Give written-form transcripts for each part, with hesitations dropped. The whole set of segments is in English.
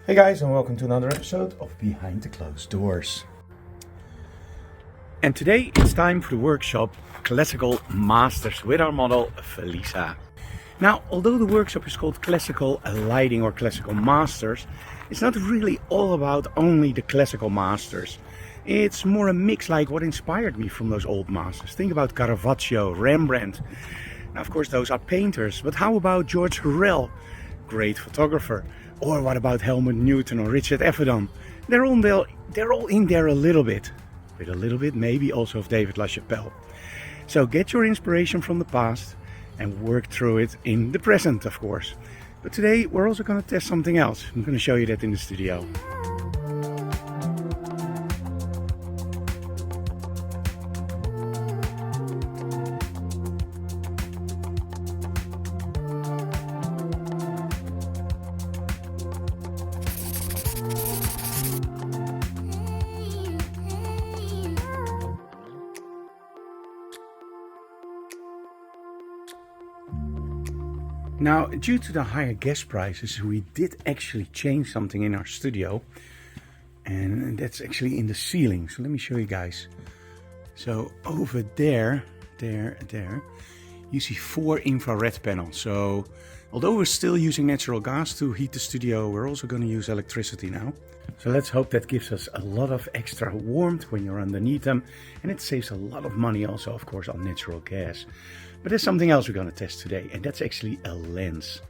Hey guys, and welcome to another episode of Behind the Closed Doors. And today it's time for the workshop Classical Masters with our model Felisa. Now, although the workshop is called Classical Lighting or Classical Masters, it's not really all about only the Classical Masters. It's more a mix like what inspired me from those old masters. Think about Caravaggio, Rembrandt. Now, of course, those are painters, but how about George Hurrell, great photographer? Or what about Helmut Newton or Richard Avedon? They're all in there a little bit. With a little bit maybe also of David LaChapelle. So get your inspiration from the past and work through it in the present, of course. But today we're also going to test something else. I'm going to show you that in the studio. Now, due to the higher gas prices, we did actually change something in our studio, and that's actually in the ceiling. So let me show you guys. So over there, you see 4 infrared panels. So although we're still using natural gas to heat the studio, we're also going to use electricity now. So let's hope that gives us a lot of extra warmth when you're underneath them, and it saves a lot of money also, of course, on natural gas. But there's something else we're going to test today, and that's actually a lens.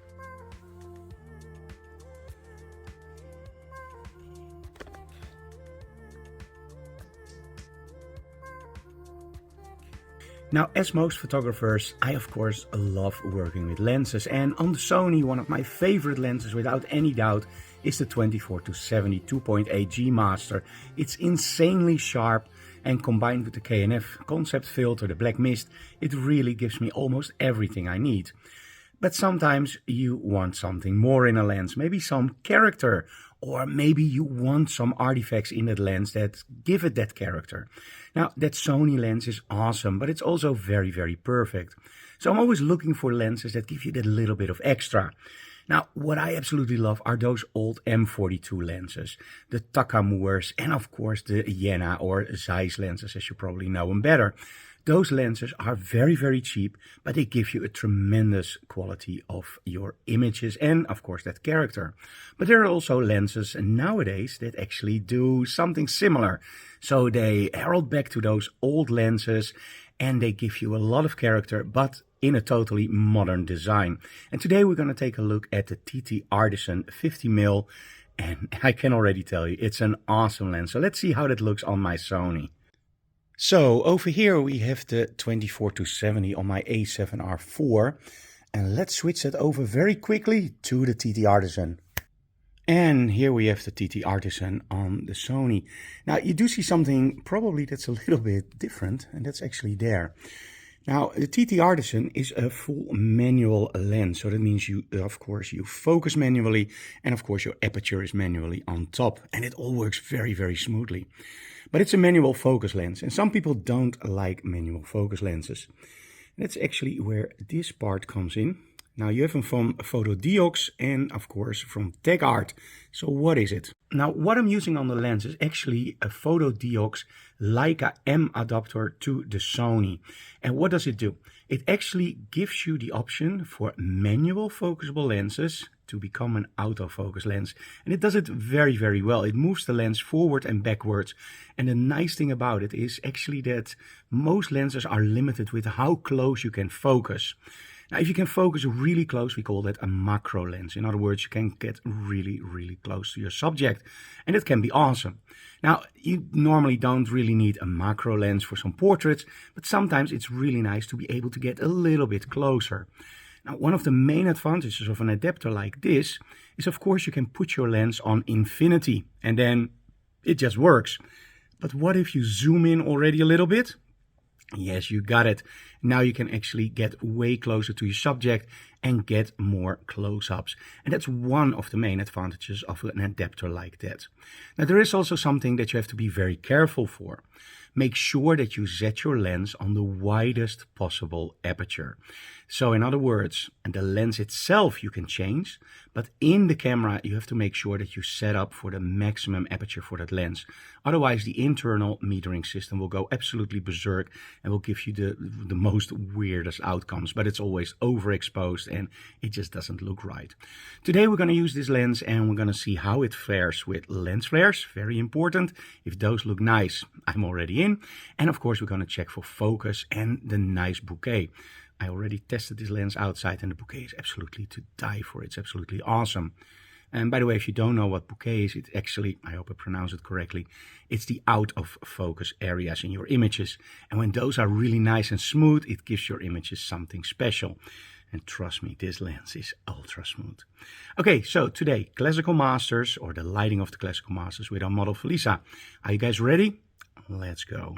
Now, as most photographers, I of course love working with lenses, and on the Sony, one of my favorite lenses without any doubt is the 24-70 2.8 G Master. It's insanely sharp, and combined with the KNF concept filter, the black mist, it really gives me almost everything I need. But sometimes you want something more in a lens, maybe some character, or maybe you want some artifacts in that lens that give it that character. Now, that Sony lens is awesome, but it's also very, very perfect. So I'm always looking for lenses that give you that little bit of extra. Now, what I absolutely love are those old M42 lenses, the Takamures, and of course the Jena or Zeiss lenses, as you probably know them better. Those lenses are very, very cheap, but they give you a tremendous quality of your images and, of course, that character. But there are also lenses nowadays that actually do something similar. So they herald back to those old lenses and they give you a lot of character, but in a totally modern design. And today we're going to take a look at the TTartisan 50mm, and I can already tell you it's an awesome lens. So let's see how that looks on my Sony. So over here we have the 24-70 on my A7R4, and let's switch that over very quickly to the TTartisan. And here we have the TTartisan on the Sony. Now you do see something probably that's a little bit different, and that's actually there. Now, the TTartisan is a full manual lens, so that means you, of course, you focus manually, and of course your aperture is manually on top, and it all works very, very smoothly. But it's a manual focus lens, and some people don't like manual focus lenses. That's actually where this part comes in. Now, you have them from Photodiox and, of course, from TechArt. So what is it? Now, what I'm using on the lens is actually a Photodiox Leica M adapter to the Sony. And what does it do? It actually gives you the option for manual focusable lenses to become an autofocus lens. And it does it very, very well. It moves the lens forward and backwards. And the nice thing about it is actually that most lenses are limited with how close you can focus. Now, if you can focus really close, we call that a macro lens. In other words, you can get really, really close to your subject, and it can be awesome. Now, you normally don't really need a macro lens for some portraits, but sometimes it's really nice to be able to get a little bit closer. Now, one of the main advantages of an adapter like this is, of course, you can put your lens on infinity, and then it just works. But what if you zoom in already a little bit? Yes, you got it. Now you can actually get way closer to your subject and get more close-ups. And that's one of the main advantages of an adapter like that. Now there is also something that you have to be very careful for. Make sure that you set your lens on the widest possible aperture. So in other words, and the lens itself you can change, but in the camera you have to make sure that you set up for the maximum aperture for that lens. Otherwise the internal metering system will go absolutely berserk and will give you the most weirdest outcomes, but it's always overexposed and it just doesn't look right. Today we're going to use this lens and we're going to see how it fares with lens flares, very important. If those look nice, I'm already in. And of course we're going to check for focus and the nice bouquet. I already tested this lens outside and the bouquet is absolutely to die for. It's absolutely awesome. And by the way, if you don't know what bouquet is, it's actually, I hope I pronounce it correctly, it's the out of focus areas in your images. And when those are really nice and smooth, it gives your images something special. And trust me, this lens is ultra smooth. Okay, so today, Classical Masters, or the lighting of the Classical Masters with our model Felisa. Are you guys ready? Let's go.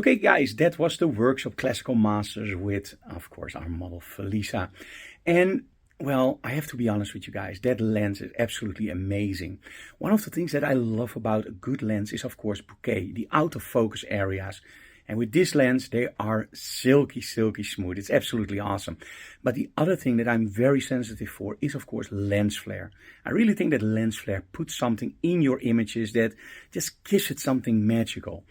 Okay guys, that was the Workshop Classical Masters with, of course, our model Felisa. And well, I have to be honest with you guys, that lens is absolutely amazing. One of the things that I love about a good lens is, of course, bokeh, the out of focus areas. And with this lens, they are silky, silky smooth. It's absolutely awesome. But the other thing that I'm very sensitive for is, of course, lens flare. I really think that lens flare puts something in your images that just gives it something magical.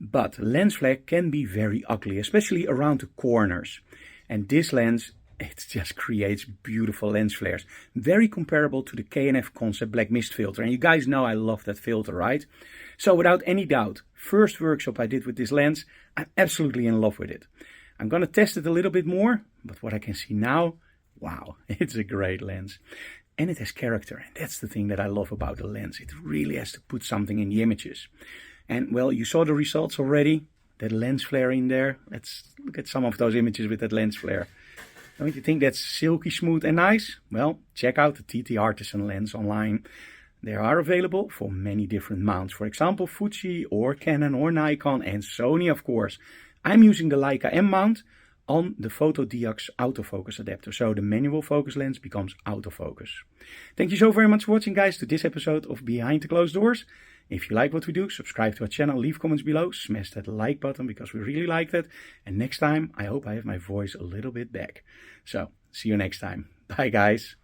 But lens flare can be very ugly, especially around the corners. And this lens, it just creates beautiful lens flares. Very comparable to the K&F Concept Black Mist filter. And you guys know I love that filter, right? So without any doubt, first workshop I did with this lens, I'm absolutely in love with it. I'm going to test it a little bit more, but what I can see now, wow, it's a great lens. And it has character, and that's the thing that I love about the lens. It really has to put something in the images. And well, you saw the results already, that lens flare in there. Let's look at some of those images with that lens flare. Don't you think that's silky smooth and nice? Well, check out the TTartisan lens online. They are available for many different mounts. For example, Fuji or Canon or Nikon and Sony, of course. I'm using the Leica M mount on the PhotoDiox autofocus adapter. So the manual focus lens becomes autofocus. Thank you so very much for watching, guys, to this episode of Behind the Closed Doors. If you like what we do, subscribe to our channel, leave comments below, smash that like button because we really like that. And next time, I hope I have my voice a little bit back. So, see you next time. Bye, guys.